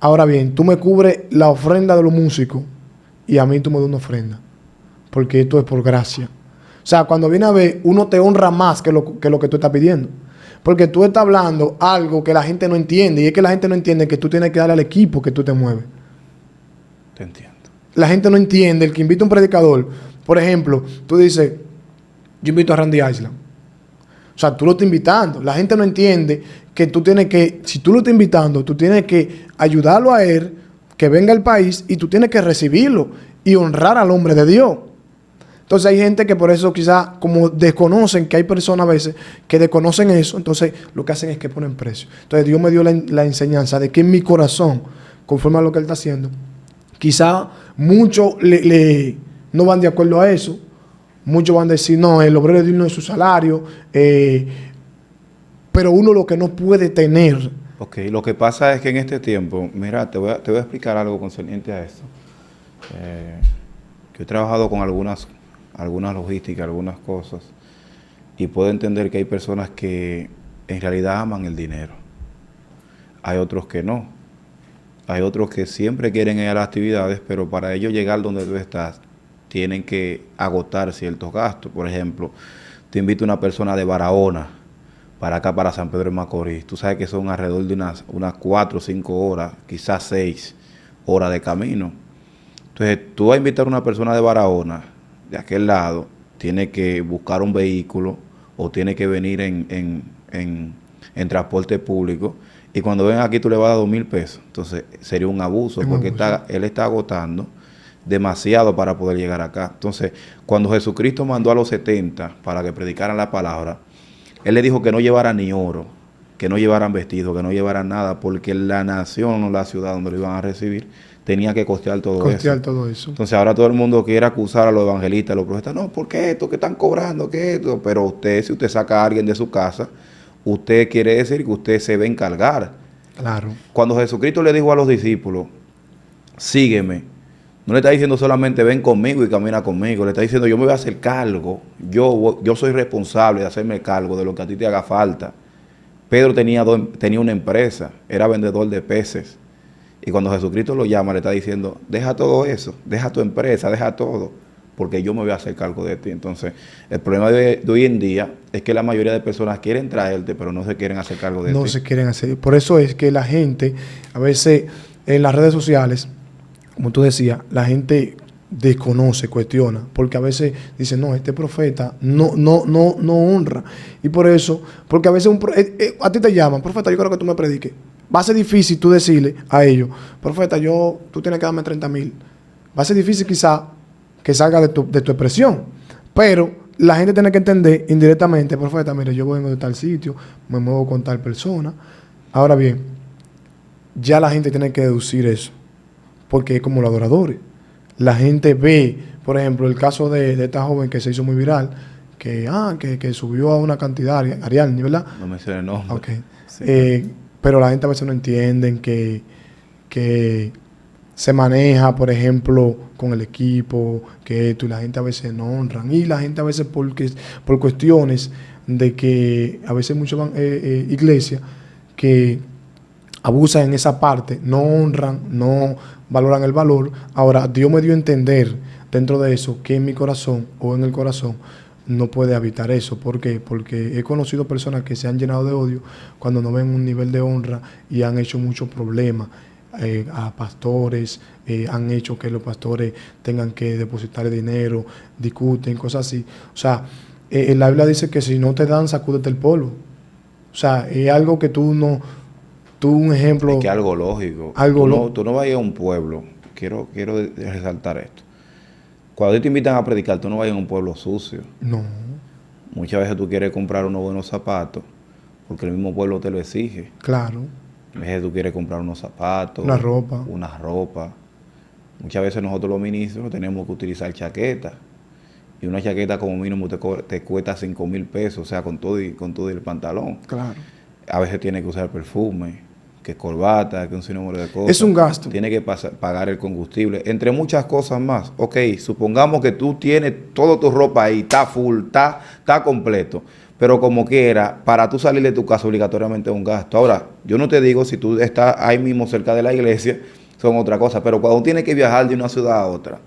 Ahora bien, tú me cubres la ofrenda de los músicos y a mí tú me das una ofrenda. Porque esto es por gracia. O sea, cuando viene a ver, uno te honra más que lo que tú estás pidiendo. Porque tú estás hablando algo que la gente no entiende. Y es que la gente no entiende que tú tienes que darle al equipo que tú te mueves. Te entiendo. La gente no entiende. El que invita a un predicador, por ejemplo, tú dices, yo invito a Randy Island. O sea, tú lo estás invitando. La gente no entiende que tú tienes que, si tú lo estás invitando, tú tienes que ayudarlo a él, que venga al país, y tú tienes que recibirlo y honrar al hombre de Dios. Entonces hay gente que por eso quizás como desconocen, que hay personas a veces que desconocen eso, entonces lo que hacen es que ponen precio. Entonces Dios me dio la enseñanza de que en mi corazón, conforme a lo que Él está haciendo, quizás muchos no van de acuerdo a eso. Muchos van a decir, no, el obrero es digno de su salario, pero uno lo que no puede tener. Ok, lo que pasa es que en este tiempo, mira, te voy a explicar algo concerniente a esto. Yo he trabajado con algunas logísticas, algunas cosas, y puedo entender que hay personas que en realidad aman el dinero. Hay otros que no. Hay otros que siempre quieren ir a las actividades, pero para ellos llegar donde tú estás, tienen que agotar ciertos gastos. Por ejemplo, te invito a una persona de Barahona para acá, para San Pedro de Macorís. Tú sabes que son alrededor de unas 4 o 5 horas, quizás 6 horas de camino. Entonces, tú vas a invitar a una persona de Barahona, de aquel lado, tiene que buscar un vehículo o tiene que venir en transporte público, y cuando ven aquí tú le vas a dar 2,000 pesos. Entonces sería un abuso, porque él está agotando demasiado para poder llegar acá. Entonces, cuando Jesucristo mandó a los 70 para que predicaran la palabra, Él le dijo que no llevaran ni oro, que no llevaran vestidos, que no llevaran nada, porque la nación o la ciudad donde lo iban a recibir tenía que costear todo eso. Entonces ahora todo el mundo quiere acusar a los evangelistas, a los profetas. No, ¿por qué esto? ¿Qué están cobrando? ¿Qué esto? Pero usted, si usted saca a alguien de su casa, usted quiere decir que usted se va a encargar. Claro. Cuando Jesucristo le dijo a los discípulos, sígueme, no le está diciendo solamente ven conmigo y camina conmigo, le está diciendo yo me voy a hacer cargo, yo soy responsable de hacerme cargo de lo que a ti te haga falta. Pedro tenía una empresa, era vendedor de peces, y cuando Jesucristo lo llama le está diciendo, deja todo eso, deja tu empresa, deja todo, porque yo me voy a hacer cargo de ti. Entonces, el problema de hoy en día es que la mayoría de personas quieren traerte, pero no se quieren hacer cargo de ti. No se quieren hacer. Por eso es que la gente, a veces en las redes sociales, como tú decías, la gente desconoce, cuestiona, porque a veces dice, no, este profeta no honra. Y por eso, porque a veces a ti te llaman, profeta, yo creo que tú me prediques. Va a ser difícil tú decirle a ellos, profeta, tú tienes que darme 30,000. Va a ser difícil quizá que salga de tu expresión, pero la gente tiene que entender indirectamente, profeta, mire, yo vengo de tal sitio, me muevo con tal persona. Ahora bien, ya la gente tiene que deducir eso, porque es como los adoradores. La gente ve, por ejemplo, el caso de esta joven que se hizo muy viral, que subió a una cantidad, Ariadne, ¿verdad? No me sé el nombre. Okay. Sí. Pero la gente a veces no entiende que se maneja, por ejemplo, con el equipo, que esto, y la gente a veces no honran. Y la gente a veces por cuestiones de que a veces muchas iglesias que abusan en esa parte, no honran, no valoran el valor. Ahora, Dios me dio a entender dentro de eso que en mi corazón o en el corazón no puede habitar eso. ¿Por qué? Porque he conocido personas que se han llenado de odio cuando no ven un nivel de honra y han hecho muchos problemas a pastores, han hecho que los pastores tengan que depositar dinero, discuten, cosas así. O sea, la Biblia dice que si no te dan, sacúdete el polvo. O sea, es algo que tú un ejemplo. Es que algo lógico. Tú no vayas a un pueblo. Quiero resaltar esto. Cuando te invitan a predicar, tú no vayas a un pueblo sucio. No. Muchas veces tú quieres comprar unos buenos zapatos porque el mismo pueblo te lo exige. Claro. A veces tú quieres comprar unos zapatos. Una ropa. Una ropa. Muchas veces nosotros los ministros tenemos que utilizar chaquetas. Y una chaqueta como mínimo te cuesta 5,000 pesos, o sea, con todo y el pantalón. Claro. A veces tiene que usar perfume, que corbata, que un sinnúmero de cosas. Es un gasto. Tiene que pagar el combustible, entre muchas cosas más. Ok, supongamos que tú tienes toda tu ropa ahí, está full, está completo. Pero como quiera, para tú salir de tu casa obligatoriamente es un gasto. Ahora, yo no te digo si tú estás ahí mismo cerca de la iglesia, son otra cosa. Pero cuando tienes que viajar de una ciudad a otra,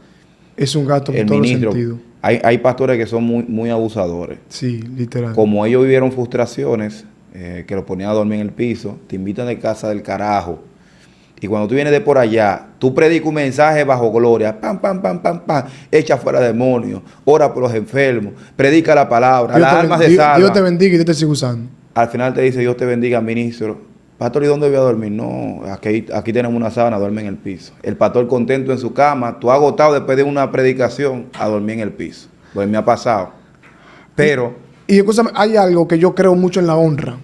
es un gasto en todo sentido. Hay pastores que son muy abusadores. Sí, literal. Como ellos vivieron frustraciones, que los ponían a dormir en el piso, te invitan de casa del carajo. Y cuando tú vienes de por allá, tú predicas un mensaje bajo gloria, pam, echa fuera demonios, ora por los enfermos, predica la palabra, las almas se salvan. Dios te bendiga y Dios te sigue usando. Al final te dice, Dios te bendiga, ministro. Pastor, ¿y dónde voy a dormir? No, aquí tenemos una sábana, duerme en el piso. El pastor contento en su cama, tú agotado después de una predicación, a dormir en el piso. Pues me ha pasado. Pero... Y escúchame, hay algo que yo creo mucho en la honra.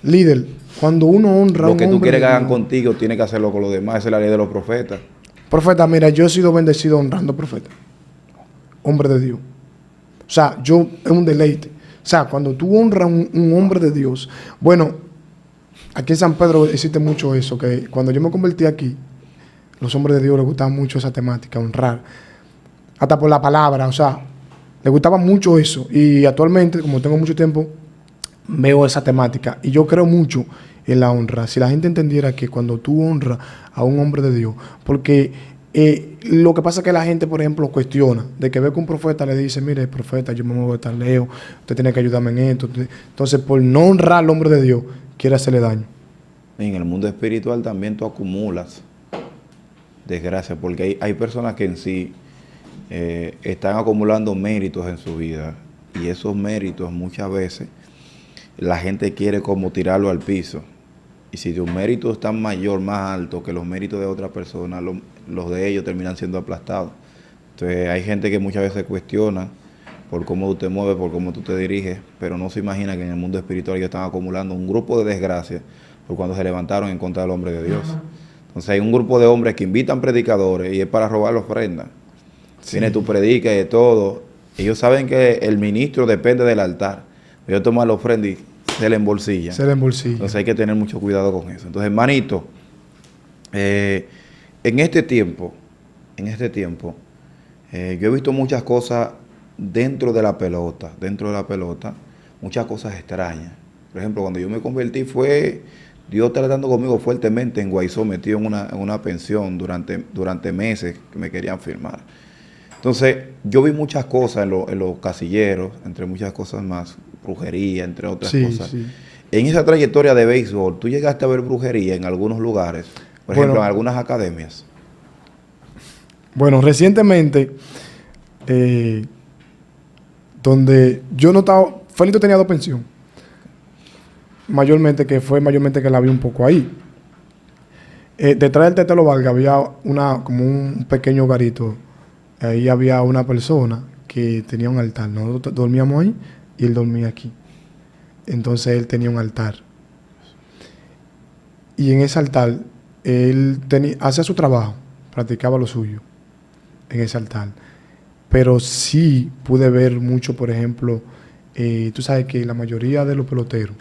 Líder, cuando uno honra a un hombre... Lo que tú quieres que hagan contigo, tienes que hacerlo con los demás. Esa es la ley de los profetas. Profeta, mira, yo he sido bendecido honrando profeta. Hombre de Dios. O sea, es un deleite. O sea, cuando tú honras a un hombre de Dios... Bueno, aquí en San Pedro existe mucho eso, que cuando yo me convertí aquí, los hombres de Dios les gustaba mucho esa temática, honrar. Hasta por la palabra, o sea, les gustaba mucho eso. Y actualmente, como tengo mucho tiempo, veo esa temática. Y yo creo mucho en la honra. Si la gente entendiera que cuando tú honras a un hombre de Dios, porque lo que pasa es que la gente, por ejemplo, cuestiona, de que ve que un profeta le dice, mire, profeta, yo me muevo de tan lejos, usted tiene que ayudarme en esto. Entonces, por no honrar al hombre de Dios, quiere hacerle daño. En el mundo espiritual también tú acumulas desgracia, porque hay personas que en sí están acumulando méritos en su vida y esos méritos muchas veces la gente quiere como tirarlo al piso. Y si tus méritos están mayor, más alto que los méritos de otra persona, los de ellos terminan siendo aplastados. Entonces hay gente que muchas veces cuestiona por cómo tú te mueves, por cómo tú te diriges, pero no se imagina que en el mundo espiritual ellos están acumulando un grupo de desgracias por cuando se levantaron en contra del hombre de Dios. Entonces hay un grupo de hombres que invitan predicadores y es para robar la ofrenda. Sí. Tienes tu predica y de todo. Ellos saben que el ministro depende del altar. Ellos toman la ofrenda y se le embolsilla. Se le embolsilla. Entonces hay que tener mucho cuidado con eso. Entonces, hermanito, en este tiempo, yo he visto muchas cosas dentro de la pelota, muchas cosas extrañas. Por ejemplo, cuando yo me convertí fue Dios tratando conmigo fuertemente en Guaizó, metido en una pensión durante meses que me querían firmar. Entonces, yo vi muchas cosas en los casilleros, entre muchas cosas más, brujería, entre otras cosas. Sí. En esa trayectoria de béisbol, ¿tú llegaste a ver brujería en algunos lugares? Por ejemplo, en algunas academias. Bueno, recientemente, donde yo notaba, Felito tenía 2 pensiones. Mayormente que la vi un poco ahí. Detrás del Tetelo Vargas había como un pequeño hogarito. Ahí había una persona que tenía un altar. Nosotros dormíamos ahí y él dormía aquí. Entonces él tenía un altar. Y en ese altar, él hacía su trabajo, practicaba lo suyo en ese altar. Pero sí pude ver mucho, por ejemplo, tú sabes que la mayoría de los peloteros,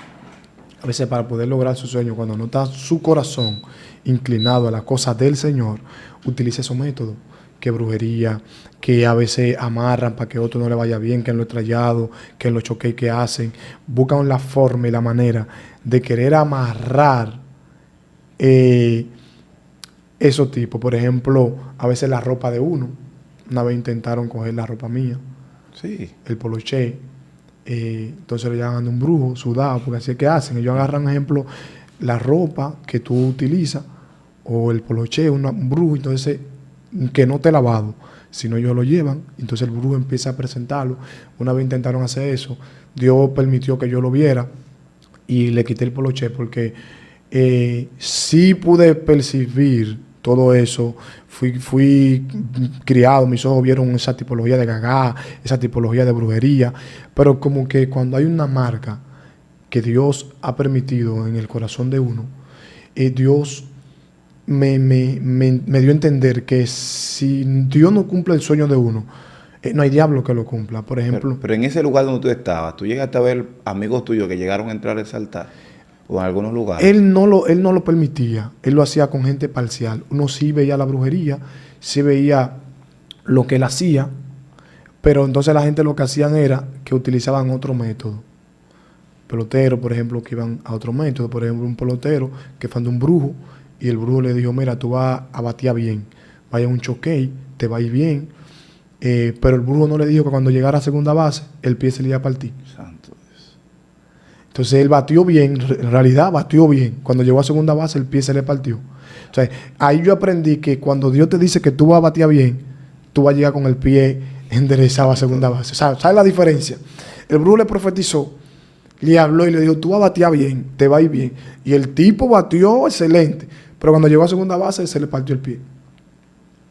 a veces para poder lograr su sueño, cuando no está su corazón inclinado a las cosas del Señor, utiliza esos métodos, que brujería, que a veces amarran para que a otro no le vaya bien, que en lo estrellado, que en los choques que hacen, buscan la forma y la manera de querer amarrar esos tipos. Por ejemplo, a veces la ropa de uno. Una vez intentaron coger la ropa mía, sí, el poloché, entonces le llaman un brujo, sudado, porque así es que hacen. Ellos agarran, por ejemplo, la ropa que tú utilizas, o el poloché, un brujo, entonces, que no te lavado, sino ellos lo llevan, entonces el brujo empieza a presentarlo. Una vez intentaron hacer eso, Dios permitió que yo lo viera, y le quité el poloché, porque sí pude percibir todo eso. Fui criado, mis ojos vieron esa tipología de gagá, esa tipología de brujería, pero como que cuando hay una marca que Dios ha permitido en el corazón de uno, Dios me dio a entender que si Dios no cumple el sueño de uno, no hay diablo que lo cumpla. Por ejemplo, pero en ese lugar donde tú estabas, ¿tú llegaste a ver amigos tuyos que llegaron a entrar a ese altar? ¿O en algunos lugares? Él no lo permitía. Él lo hacía con gente parcial. Uno sí veía la brujería, sí veía lo que él hacía, pero entonces la gente lo que hacían era que utilizaban otro método. Peloteros, por ejemplo, que iban a otro método. Por ejemplo, un pelotero que fue de un brujo y el brujo le dijo, mira, tú vas a batear bien. Vaya a un choquei, te va a ir bien. Pero el brujo no le dijo que cuando llegara a segunda base, el pie se le iba a partir. Santo Dios. Entonces él batió bien, en realidad batió bien. Cuando llegó a segunda base, el pie se le partió. O sea, ahí yo aprendí que cuando Dios te dice que tú vas a batear bien, tú vas a llegar con el pie enderezado a segunda base. O sea, ¿sabes la diferencia? El brujo le profetizó, le habló y le dijo, tú vas a batear bien, te va a ir bien. Y el tipo batió excelente, pero cuando llegó a segunda base, se le partió el pie.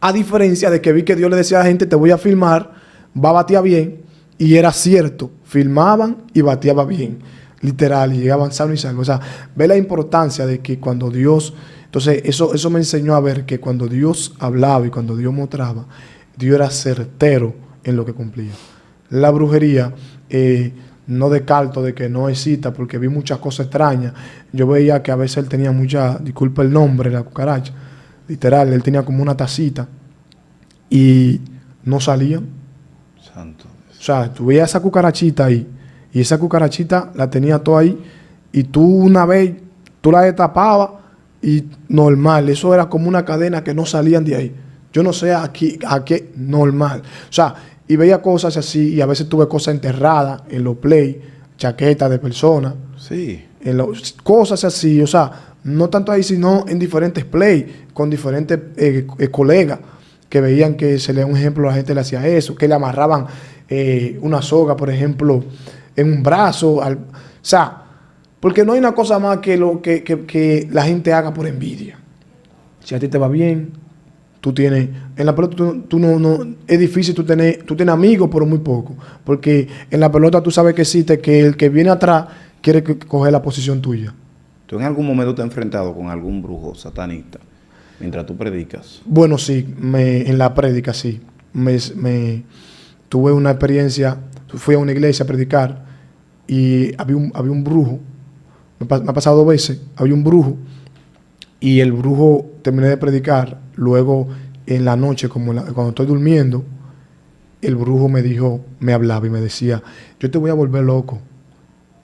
A diferencia de que vi que Dios le decía a la gente, te voy a filmar, va a batear bien, y era cierto, filmaban y bateaba bien. Literal, y llegaban sano y salvo. O sea, ve la importancia de que cuando Dios... Entonces, eso me enseñó a ver que cuando Dios hablaba y cuando Dios mostraba, Dios era certero en lo que cumplía. La brujería, no descarto de que no exista, porque vi muchas cosas extrañas. Yo veía que a veces él tenía mucha... Disculpa el nombre, la cucaracha. Literal, él tenía como una tacita y no salían. Santo. O sea, tú veías esa cucarachita ahí, y esa cucarachita la tenía toda ahí, y tú una vez, tú la destapabas y normal, eso era como una cadena que no salían de ahí. Yo no sé a qué normal. O sea, y veía cosas así, y a veces tuve cosas enterradas en los play, chaquetas de personas. Sí. Cosas así, o sea, no tanto ahí, sino en diferentes play, con diferentes colegas, que veían que se le un ejemplo, la gente le hacía eso, que le amarraban una soga, por ejemplo, en un brazo. O sea, porque no hay una cosa más que lo que la gente haga por envidia. Si a ti te va bien, tú tienes, en la pelota tú no, es difícil tú tienes amigos, pero muy poco. Porque en la pelota tú sabes que existe, que el que viene atrás quiere coger la posición tuya. ¿Tú en algún momento te has enfrentado con algún brujo satanista mientras tú predicas? Bueno, sí, en la prédica sí. Tuve una experiencia, fui a una iglesia a predicar y había un brujo, me ha pasado 2 veces, había un brujo y el brujo, terminé de predicar, luego en la noche, cuando estoy durmiendo, el brujo me hablaba y me decía, yo te voy a volver loco,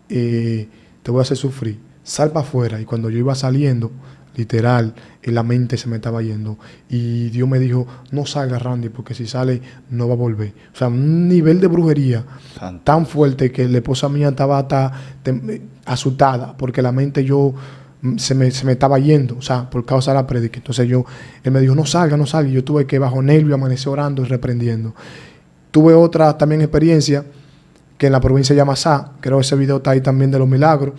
te voy a hacer sufrir, sal para afuera. Y cuando yo iba saliendo, literal, en la mente se me estaba yendo. Y Dios me dijo, no salga, Randy, porque si sale, no va a volver. O sea, un nivel de brujería tan fuerte que la esposa mía estaba asustada, porque la mente se me estaba yendo, o sea, por causa de la prédica. Entonces él me dijo, no salga. Y yo tuve que, bajo nervio, amanecer orando y reprendiendo. Tuve otra también experiencia, que en la provincia de Yamasá, creo que ese video está ahí también de los milagros.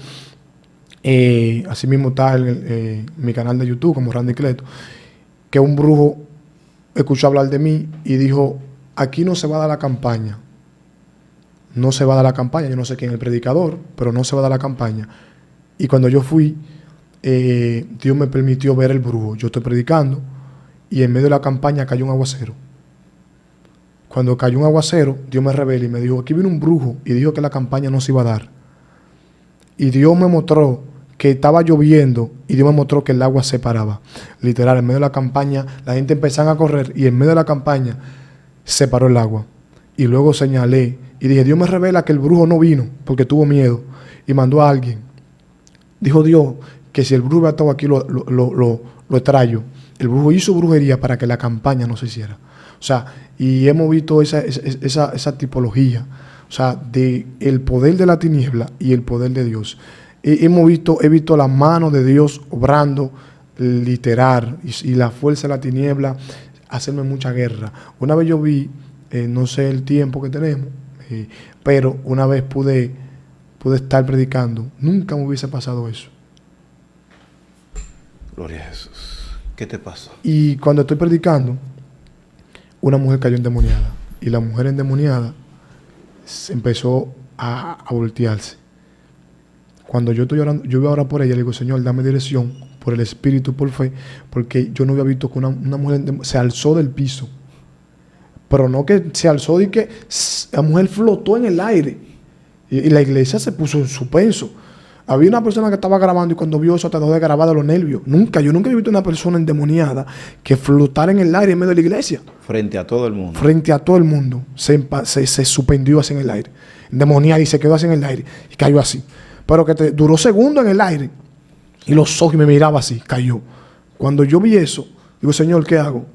Así mismo está en mi canal de YouTube como Randy Cleto, que un brujo escuchó hablar de mí y dijo, aquí no se va a dar la campaña. No se va a dar la campaña. Yo no sé quién es el predicador, pero no se va a dar la campaña. Y cuando yo fui, Dios me permitió ver el brujo. Yo estoy predicando y en medio de la campaña cayó un aguacero. Cuando cayó un aguacero, Dios me revela y me dijo, aquí viene un brujo y dijo que la campaña no se iba a dar. Y Dios me mostró que estaba lloviendo y Dios me mostró que el agua se paraba. Literal, en medio de la campaña, la gente empezaba a correr y en medio de la campaña se paró el agua. Y luego señalé y dije, Dios me revela que el brujo no vino porque tuvo miedo y mandó a alguien. Dijo Dios que si el brujo hubiera estado aquí lo extrayo. El brujo hizo brujería para que la campaña no se hiciera. O sea, y hemos visto esa tipología, o sea, de el poder de la tiniebla y el poder de Dios. He visto la mano de Dios obrando literal y la fuerza de la tiniebla hacerme mucha guerra. Una vez yo vi, no sé el tiempo que tenemos, pero una vez pude estar predicando. Nunca me hubiese pasado eso. Gloria a Jesús. ¿Qué te pasó? Y cuando estoy predicando, una mujer cayó endemoniada. Y la mujer endemoniada empezó a voltearse. Cuando yo estoy orando, yo voy a orar por ella, le digo, Señor, dame dirección por el Espíritu, por fe, porque yo no había visto que una mujer se alzó del piso. Pero no que se alzó y que la mujer flotó en el aire. Y la iglesia se puso en suspenso. Había una persona que estaba grabando y cuando vio eso trató de grabar de los nervios. Yo nunca he visto una persona endemoniada que flotara en el aire en medio de la iglesia. Frente a todo el mundo. Frente a todo el mundo. Se suspendió así en el aire. Endemoniada y se quedó así en el aire. Y cayó así. Pero que duró segundos en el aire. Y los ojos me miraba así, cayó. Cuando yo vi eso, digo, Señor, ¿qué hago?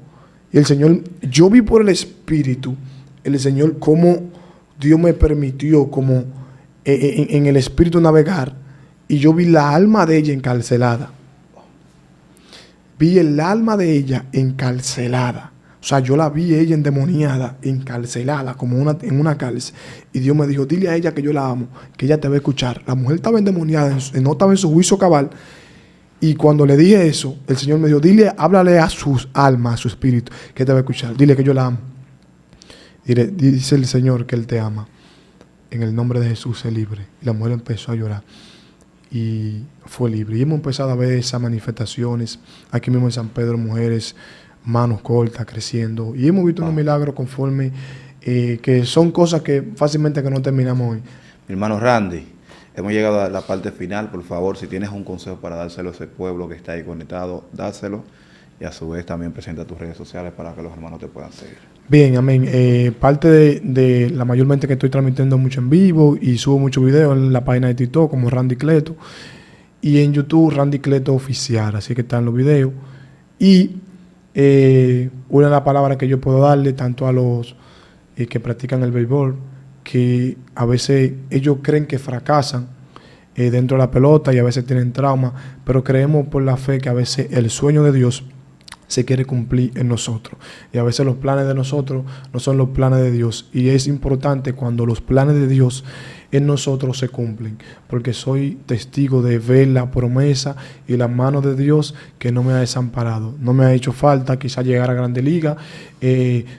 Y el Señor, yo vi por el Espíritu, el Señor, cómo Dios me permitió, como en el Espíritu navegar. Y yo vi la alma de ella encarcelada. Vi el alma de ella encarcelada. O sea, yo la vi ella endemoniada, encarcelada, como en una cárcel. Y Dios me dijo, dile a ella que yo la amo, que ella te va a escuchar. La mujer estaba endemoniada, no estaba en su juicio cabal. Y cuando le dije eso, el Señor me dijo, háblale a su alma, a su espíritu, que te va a escuchar. Dile que yo la amo. Dice el Señor que Él te ama. En el nombre de Jesús, sé libre. Y la mujer empezó a llorar. Y fue libre. Y hemos empezado a ver esas manifestaciones. Aquí mismo en San Pedro, mujeres, manos cortas, creciendo. Y hemos visto unos milagros conforme, que son cosas que fácilmente que no terminamos hoy. Mi hermano Randy, hemos llegado a la parte final. Por favor, si tienes un consejo para dárselo a ese pueblo que está ahí conectado, dáselo. Y a su vez también presenta tus redes sociales para que los hermanos te puedan seguir. Bien, amén. Parte de la mayormente que estoy transmitiendo mucho en vivo y subo muchos videos en la página de TikTok como Randy Cleto. Y en YouTube, Randy Cleto Oficial. Así que están los videos. Y una de las palabras que yo puedo darle tanto a los que practican el béisbol, que a veces ellos creen que fracasan dentro de la pelota y a veces tienen trauma, pero creemos por la fe que a veces el sueño de Dios se quiere cumplir en nosotros. Y a veces los planes de nosotros no son los planes de Dios. Y es importante cuando los planes de Dios en nosotros se cumplen, porque soy testigo de ver la promesa y la mano de Dios que no me ha desamparado. No me ha hecho falta quizá llegar a Grande Liga,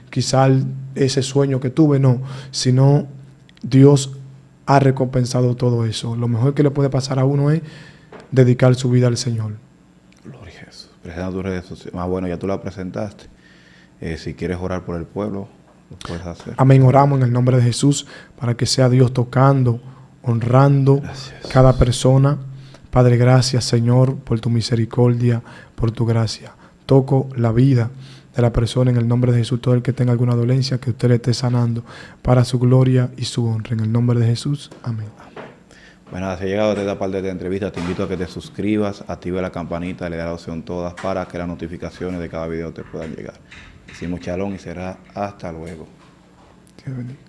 quizá ese sueño que tuve, no, sino Dios ha recompensado todo eso. Lo mejor que le puede pasar a uno es dedicar su vida al Señor. Gloria a Jesús. Presenta tus redes sociales. Bueno, ya tú la presentaste. Si quieres orar por el pueblo, lo puedes hacer. Amén. Oramos en el nombre de Jesús para que sea Dios tocando, honrando cada persona. Padre, gracias, Señor, por tu misericordia, por tu gracia. Toco la vida de la persona en el nombre de Jesús. Todo el que tenga alguna dolencia, que usted le esté sanando para su gloria y su honra. En el nombre de Jesús. Amén. Bueno, si has llegado a esta parte de esta entrevista, te invito a que te suscribas, active la campanita, le da la opción todas para que las notificaciones de cada video te puedan llegar. Decimos shalom y será hasta luego. Dios bendiga.